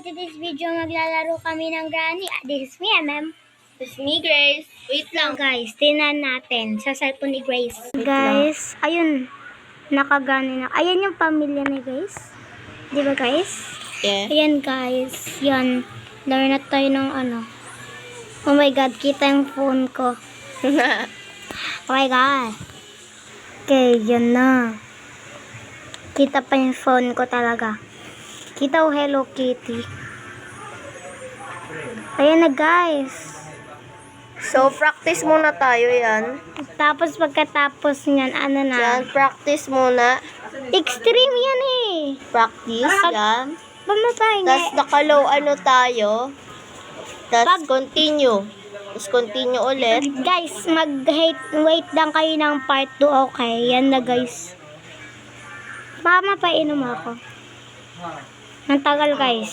today's video, maglalaro kami ng Granny. This is me, MM. It's me, Grace. Wait lang. Guys, tinan natin sa cellphone ni Grace. Wait Guys, ayun. Naka-Granny na. Ayan yung pamilya ni Grace. Di ba, guys? Yeah. Ayan, guys. Yan. Laro na tayo ng ano. Oh my God, kita yung phone ko. Oh my God. Okay, yan na. Kita pa yung phone ko talaga. Kita o Hello Kitty. Ayan na, guys. So, practice muna tayo yan. Tapos pagkatapos niyan, ano na? Yan, practice muna. Extreme yan eh. Practice, yan. Pamatay nga. Tapos nakalow ano tayo. Tapos continue. Tapos continue ulit. Guys, wait lang kayo ng part 2, okay? Yan na, guys. Baka mapainom ako. Ang tagal, guys.